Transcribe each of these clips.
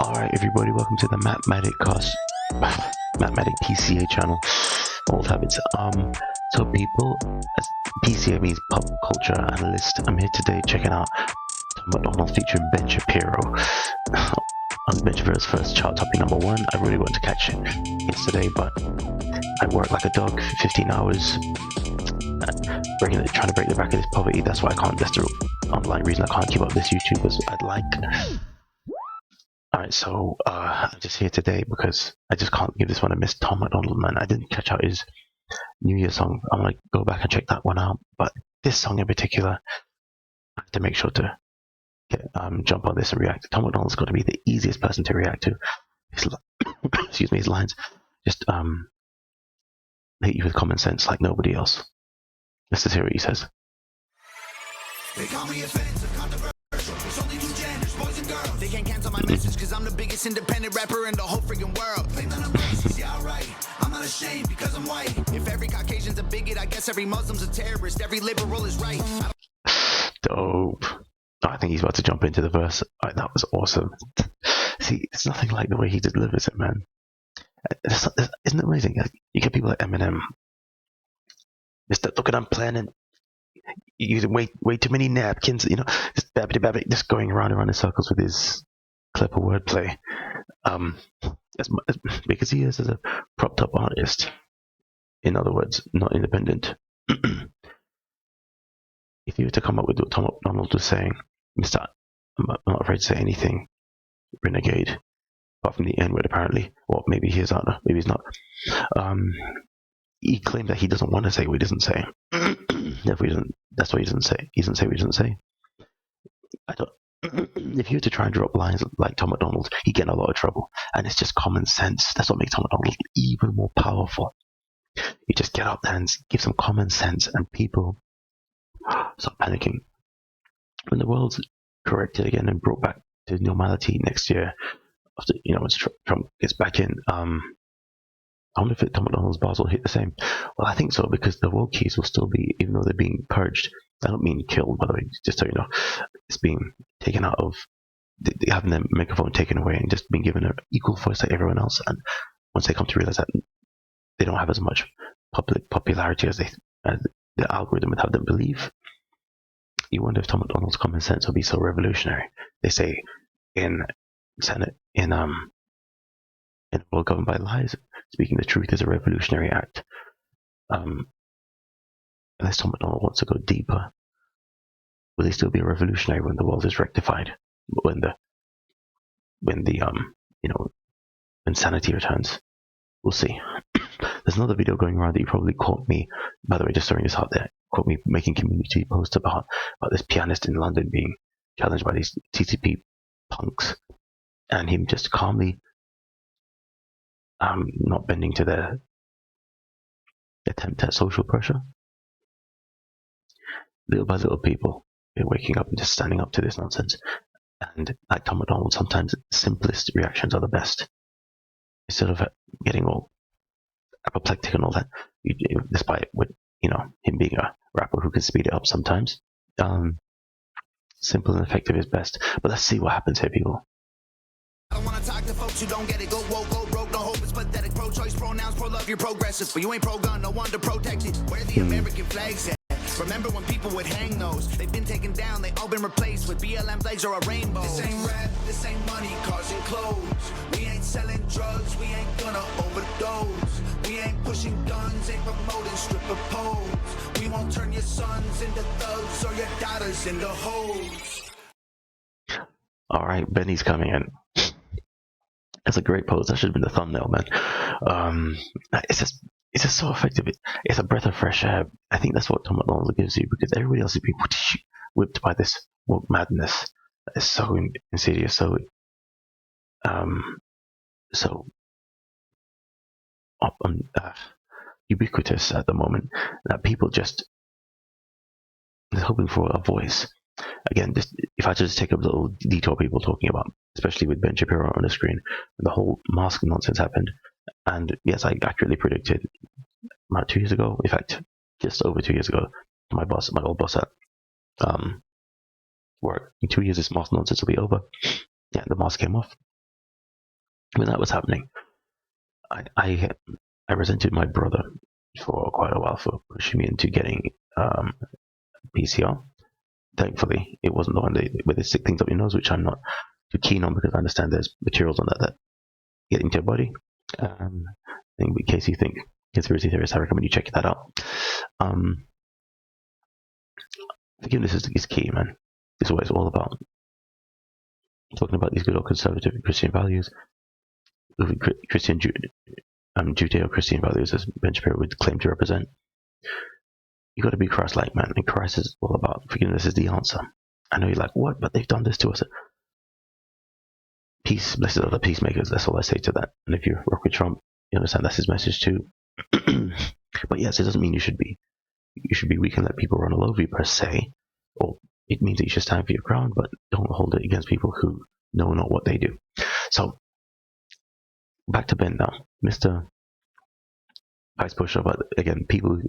Alright everybody, welcome to the MatMadik MatMadik PCA channel. Old habits. So people, as PCA means pop culture analyst. I'm here today checking out MacDonald featuring Ben Shapiro. On Ben Shapiro's first chart topping #1. I really wanted to catch it yesterday, but I worked like a dog for 15 hours, trying to break the back of this poverty. That's why I can't. That's the underlying reason I can't keep up this YouTube as I'd like. Alright, so I'm just here today because I just can't give this one a miss. Tom MacDonald, man, I didn't catch out his New Year song. I'm gonna go back and check that one out. But this song in particular, I have to make sure to jump on this and react. Tom MacDonald's got to be the easiest person to react to. Excuse me, his lines just hit you with common sense like nobody else. Let's just hear what he says. They call me offensive, controversial. It's only two genders, boys and girls. They can't cancel my message because I'm the biggest independent rapper in the whole freaking world. Claim that I'm racist, yeah, alright. I'm not ashamed because I'm white. If every Caucasian's a bigot, I guess every Muslim's a terrorist. Every liberal is right. Dope. I think he's about to jump into the verse. That was awesome. See, it's nothing like the way he delivers it, man. Isn't it amazing? You get people like Eminem. Look at I'm planning. Using way too many napkins, just going around in circles with his clever wordplay. Because he is as a propped up artist. In other words, not independent. If you were to come up with what Tom MacDonald was saying, Mr. I'm not afraid to say anything, renegade, apart from the N-word apparently, or maybe he is, I don't know, maybe he's not. He claimed that he doesn't want to say what he doesn't say. Therefore, that's what he doesn't say. He doesn't say what he doesn't say. If you were to try and drop lines like Tom MacDonald, he'd get in a lot of trouble. And it's just common sense. That's what makes Tom MacDonald even more powerful. You just get up there and give some common sense, and people stop panicking. When the world's corrected again and brought back to normality next year, after once Trump gets back in, I wonder if Tom MacDonald's bars will hit the same. Well, I think so, because the wokies will still be, even though they're being purged. I don't mean killed, by the way, just so you know. It's being taken out of, having their microphone taken away and just being given an equal voice like everyone else. And once they come to realize that they don't have as much public popularity as the algorithm would have them believe, you wonder if Tom MacDonald's common sense will be so revolutionary. They say in Senate, in a world governed by lies, speaking the truth is a revolutionary act. Unless Tom MacDonald wants to go deeper, will he still be a revolutionary when the world is rectified? When sanity returns? We'll see. There's another video going around that you probably caught me, by the way, just throwing this out there, caught me making community posts about this pianist in London being challenged by these TCP punks, and him just calmly not bending to their attempt at social pressure. Little by little, people are waking up and just standing up to this nonsense. And like Tom MacDonald, sometimes the simplest reactions are the best. Instead of getting all apoplectic and all that, despite him being a rapper who can speed it up sometimes, simple and effective is best. But let's see what happens here, people. I don't want to talk to folks who don't get it. Go woke, go broke, no hope, it's pathetic. Pro-choice, pronouns, pro-love, you're progressive. But you ain't pro-gun, no one to protect it. Where the American flags at? Remember when people would hang those? They've been taken down, they all been replaced with BLM flags or a rainbow. This ain't rap, this ain't money, cars and clothes. We ain't selling drugs, we ain't gonna overdose. We ain't pushing guns, ain't promoting stripper poles. We won't turn your sons into thugs or your daughters into hoes. Alright, Benny's coming in. That's a great pose. That should have been the thumbnail, man. It's just so effective. It's a breath of fresh air. I think that's what Tom MacDonald gives you, because everybody else is being whipped by this woke madness that is so insidious, so ubiquitous at the moment, that people just they're hoping for a voice. Again, if I just take a little detour, people talking about, especially with Ben Shapiro on the screen, the whole mask nonsense happened. And yes, I accurately predicted about 2 years ago, in fact, just over 2 years ago, my old boss at work, in 2 years this mask nonsense will be over. Yeah, the mask came off. when that was happening, I resented my brother for quite a while for pushing me into getting PCR. Thankfully, it wasn't the one where they stick things up your nose, which I'm not too keen on because I understand there's materials on that get into your body. In case you think conspiracy theorists, I recommend you check that out. Forgiveness is key, man. It's what it's all about. Talking about these good old conservative Christian values, Christian Judeo-Christian values, as Ben Shapiro would claim to represent. You got to be Christ-like, man, and Christ is all about forgiveness. Is the answer. I know you're like, what? But they've done this to us. Peace, blessed are the peacemakers. That's all I say to that. And if you work with Trump, you understand that's his message too. But yes, it doesn't mean you should be weak and let people run all over you per se, or it means that you should stand for your ground, but don't hold it against people who know not what they do. So back to Ben now, Mr. Vice Pusher. But again, people who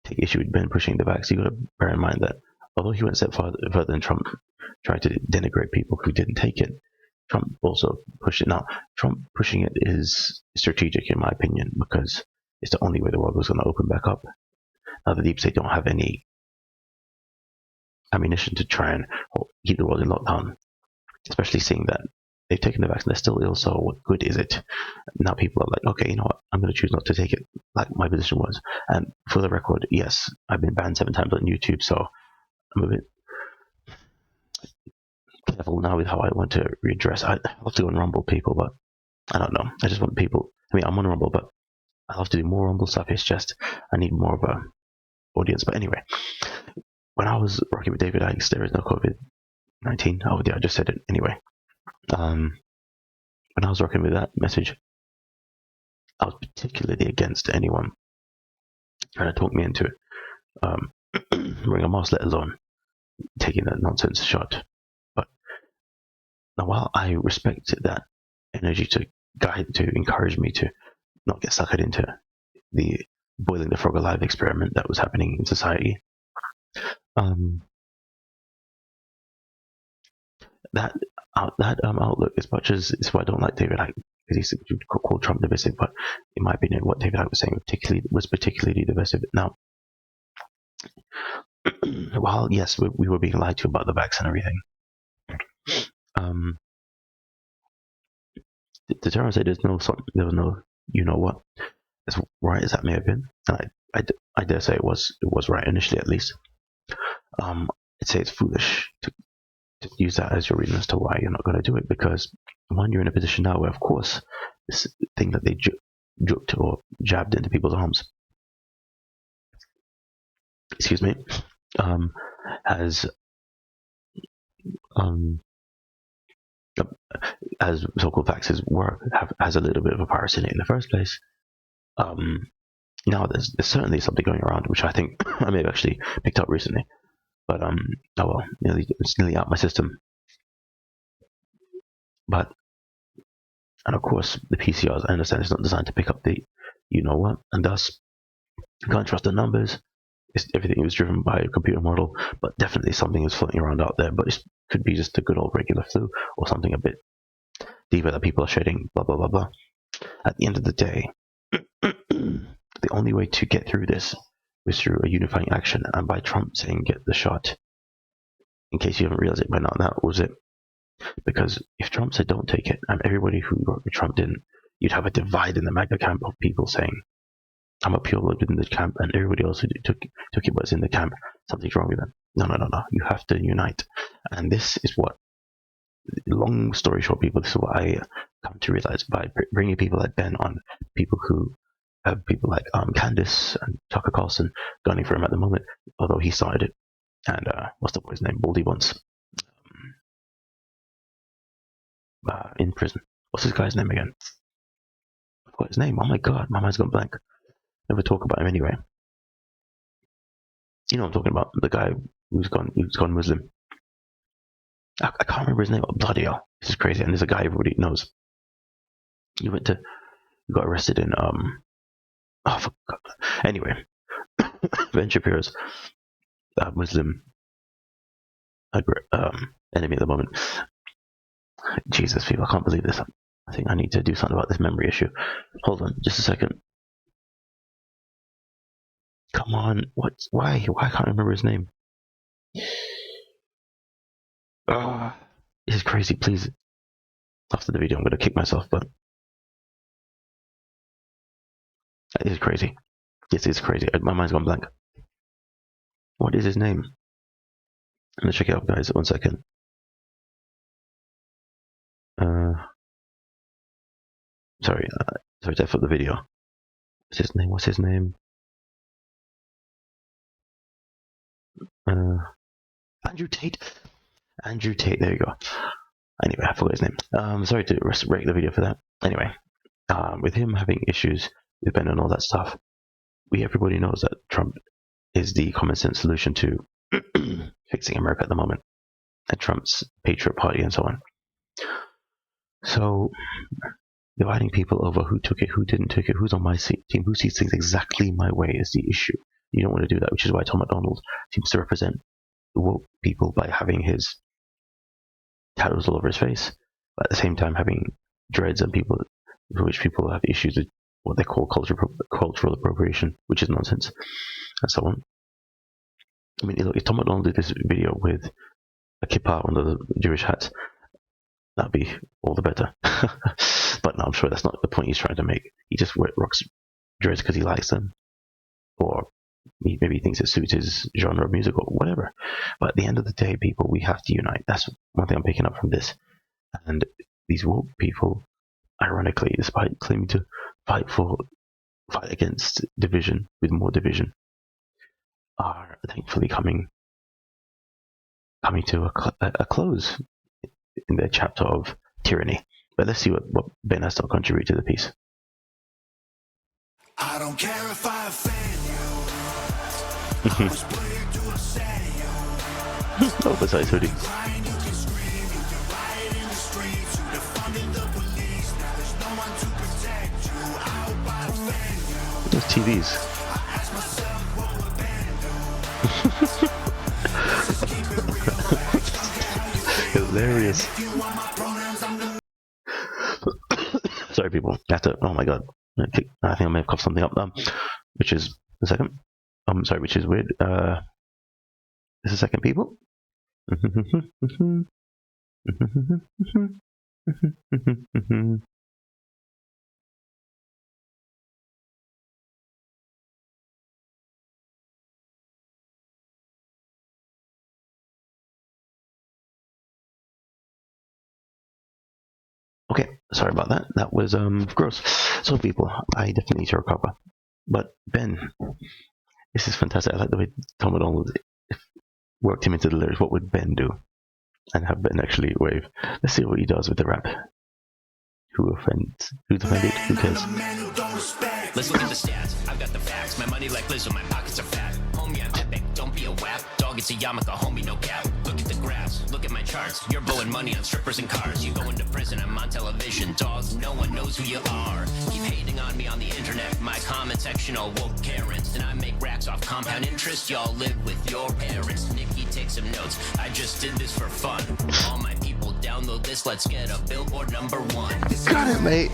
take issue with Ben pushing the vax, you got to bear in mind that although he went a step further than Trump, tried to denigrate people who didn't take it, Trump also pushed it. Now, Trump pushing it is strategic, in my opinion, because it's the only way the world was going to open back up. Now, the deep state don't have any ammunition to try and keep the world in lockdown, especially seeing that they've taken the vaccine, they're still ill, so what good is it? Now people are like, okay, you know what, I'm going to choose not to take it, like my position was. And for the record, yes, I've been banned 7 times on YouTube, so I'm a bit careful now with how I want to readdress. I love to go on Rumble, people, but I don't know. I just want people, I'm on Rumble, but I love to do more Rumble stuff. It's just, I need more of a audience. But anyway, when I was working with David Icke, there is no COVID-19. Oh, yeah, I just said it anyway. When I was working with that message, I was particularly against anyone trying to talk me into it. Wearing a mask, let alone taking that nonsense shot. But now, while I respect that energy to encourage me to not get suckered into the boiling the frog alive experiment that was happening in society, that outlook, as much as it's why I don't like David Icke, because he's called Trump divisive, but in my opinion, what David Icke was saying was particularly divisive. Now, while yes, we were being lied to about the vaccine and everything, the terror said there was no, you know what, as right as that may have been, and I dare say it was right initially, at least. I'd say it's foolish to use that as your reason as to why you're not going to do it, because one, you're in a position now where, of course, this thing that they juked or jabbed into people's arms, has as so-called vaxxers work, has a little bit of a virus in it in the first place. Now there's certainly something going around, which I think I may have actually picked up recently, but oh well, it's nearly out my system. But, and of course, the PCRs, I understand it's not designed to pick up the you know what, and thus you can't trust the numbers. Everything was driven by a computer model, but definitely something is floating around out there. But it could be just a good old regular flu or something a bit deeper that people are shedding, blah, blah, blah, blah. At the end of the day, the only way to get through this was through a unifying action, and by Trump saying get the shot. In case you haven't realized it by now, that was it. Because if Trump said don't take it, and everybody who worked with Trump didn't, you'd have a divide in the MAGA camp of people saying, I'm a pure blood within the camp, and everybody else who took it was in the camp, something's wrong with them. No. You have to unite. And this is what, long story short, people, this is what I come to realize by bringing people like Ben on, people like Candace and Tucker Carlson gunning for him at the moment, although he started it. And what's the boy's name? Baldy once. In prison. What's this guy's name again? I forgot his name. Oh my god, my mind's gone blank. Never talk about him anyway. You know what I'm talking about, the guy who's gone Muslim. I can't remember his name. Oh, bloody hell, this is crazy. And there's a guy everybody knows. He got arrested in for God. Anyway, Ben Shapiro's Muslim enemy at the moment. Jesus, people, I can't believe this. I think I need to do something about this memory issue. Hold on, just a second. Come on, why can't I remember his name? This is crazy, please. After the video, I'm going to kick myself, but it is crazy. This is crazy. My mind's gone blank. What is his name? Let's check it out, guys. 1 second. Sorry to F up the video. What's his name? Andrew Tate. Andrew Tate, there you go. Anyway, I forgot his name. Sorry to break the video for that. Anyway, with him having issues with Ben and all that stuff, everybody knows that Trump is the common sense solution to fixing America at the moment, and Trump's Patriot Party and so on. So, dividing people over who took it, who didn't take it, who's on my team, who sees things exactly my way is the issue. You don't want to do that, which is why Tom MacDonald seems to represent the woke people by having his tattoos all over his face, but at the same time having dreads and people for which people have issues with what they call cultural appropriation, which is nonsense, and so on. I mean, look, if Tom MacDonald did this video with a kippah under the Jewish hat, that'd be all the better. But no, I'm sure that's not the point he's trying to make. He just rocks dreads because he likes them, or maybe he thinks it suits his genre of music or whatever. But at the end of the day, people, we have to unite. That's one thing I'm picking up from this. And these woke people, ironically, despite claiming to fight against division with more division, are thankfully coming to a close in their chapter of tyranny. But let's see what Ben has to contribute to the piece. I don't care if I offend you. I was playing to upset you. Oversized hoodie. Crying, you can scream, you can riot in the streets. You defunded the police, now there's no one to protect you. I hope I offend you. Those TVs. I ask myself what would Ben do. Let's just keep it real, facts. Don't care how you feel. Hilarious. If you want my pronouns, I'm the Sorry, people. Oh my god. I think I may have coughed something up. Which is a second. Sorry, which is weird. Just a second, people. Okay, sorry about that. That was gross. So, people, I definitely need to recover. But Ben, this is fantastic. I like the way Tom MacDonald worked him into the lyrics. What would Ben do? And have Ben actually wave. Let's see what he does with the rap. Who offends? Who's offended? Who cares? Let's look at the stats. I've got the facts. My money like Lizzo, my pockets are fat. Homie, I'm epic. Don't be a wap. Dog, it's a yarmulke. Homie, no cap. Look at the graphs. Look at my charts. You're blowing money on strippers and cars. You going to prison. I'm on television. Dogs, no one knows who you are. Keep hating on me on the internet. My comment section all woke Karens. And I make racks off compound interest. Y'all live with your parents. Nikki, take some notes. I just did this for fun. All my people download this. Let's get a billboard #1. Got it, mate.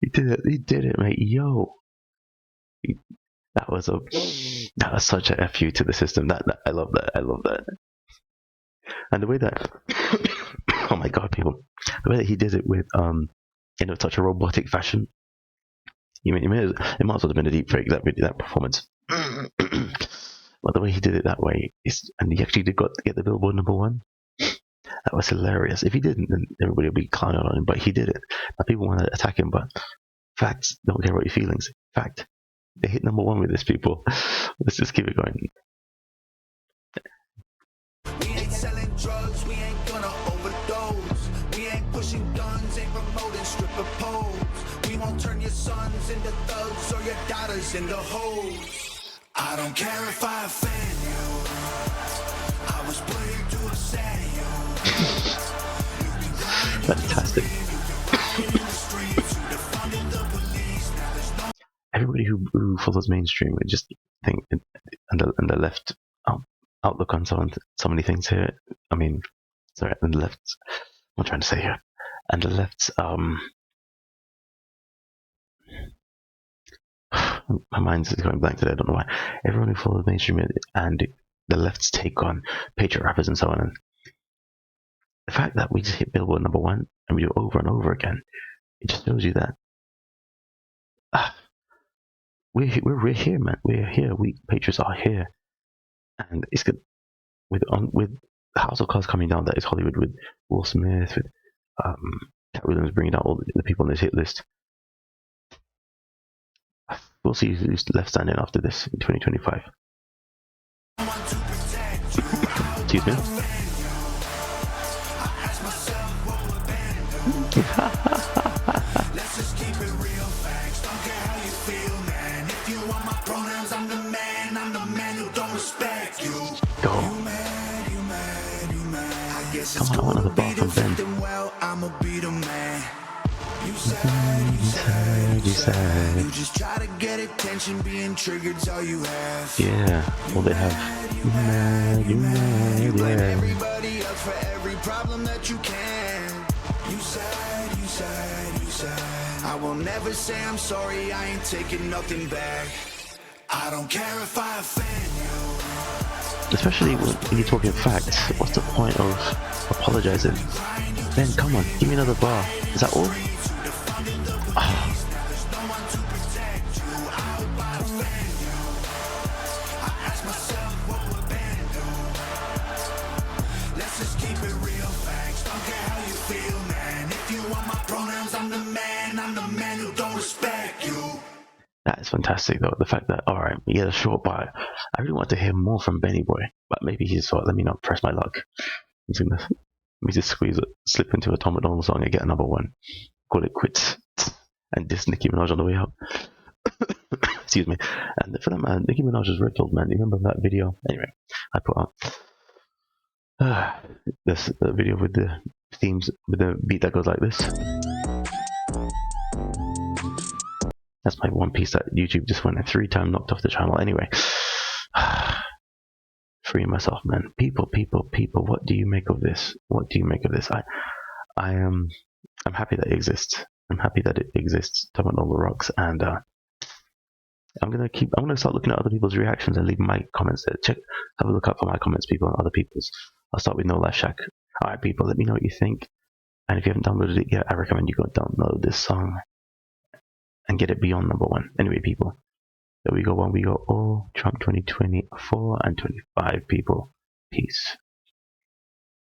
He did it, mate. Yo. That was such a FU to the system. I love that. And the way that oh my god, people, the way that he did it with in such a robotic fashion. It might as well have been a deep fake, that performance. But the way he did it that way and he actually did get the billboard #1. That was hilarious. If he didn't, then everybody would be clowning on him. But he did it. Now people want to attack him, but facts don't care about your feelings. Fact. They hit #1 with this, people. Let's just keep it going. We ain't selling drugs, we ain't gonna overdose. We ain't pushing guns, ain't promoting stripper poles. We won't turn your sons into thugs or your daughters into hoes. I don't care if I offend you. I was playing to upset you. Fantastic. Everybody who follows mainstream would just think, and the left outlook on so many things here. I mean, sorry, and the left I'm trying to say here. And the left's my mind's going blank today. I don't know why. Everyone who follows mainstream and the left's take on patriot rappers and so on. And the fact that we just hit Billboard #1 and we do it over and over again, it just shows you that we're here, man. We're here. We patriots are here, and it's good with House of Cards coming down. That is Hollywood with Will Smith, with Cat Williams bringing out all the people on this hit list. We'll see who's left standing after this in 2025. Excuse me. Let's just keep it real facts. Don't care how you feel, man. If you want my pronouns, I'm the man who don't respect you. Go. You mad. I guess Come on, I want another bar from Ben. Well, I'ma be the man. You said. You just try to get attention, being triggered's all you have. Yeah, all they have. You mad, You blame yeah. everybody else for every problem that you can. You said. I will never say I'm sorry, I ain't taking nothing back. I don't care if I offend you. Especially when you're talking facts. What's the point of apologizing? Ben, come on, give me another bar. Is that all? Let's just keep it real facts. Don't care how you feel, man. If you want my pronouns, I'm the man who don't respect you. That is fantastic, though. The fact that, alright, he had a short bio. I really want to hear more from Benny Boy, but maybe he just thought, let me not press my luck. I'm gonna, let me just slip into a Tom MacDonald song and get another one. Call it quits. And diss Nicki Minaj on the way out. Excuse me. And for that, man, Nicki Minaj was riddled, man. You remember that video? Anyway, I put out this video with the themes, with the beat that goes like this. That's my one piece that YouTube just went 3 times knocked off the channel. Anyway, freeing myself, man. People. What do you make of this? What do you make of this? I'm happy that it exists. I'm happy that it exists. Tom MacDonald rocks, and I'm gonna start looking at other people's reactions and leaving my comments there. Have a look up for my comments, people, and other people's. I'll start with No Life Shack. Alright, people, let me know what you think. And if you haven't downloaded it yet, I recommend you go download this song and get it beyond #1. Anyway, people, there we go. We got all Trump 2024 and 25, people. Peace.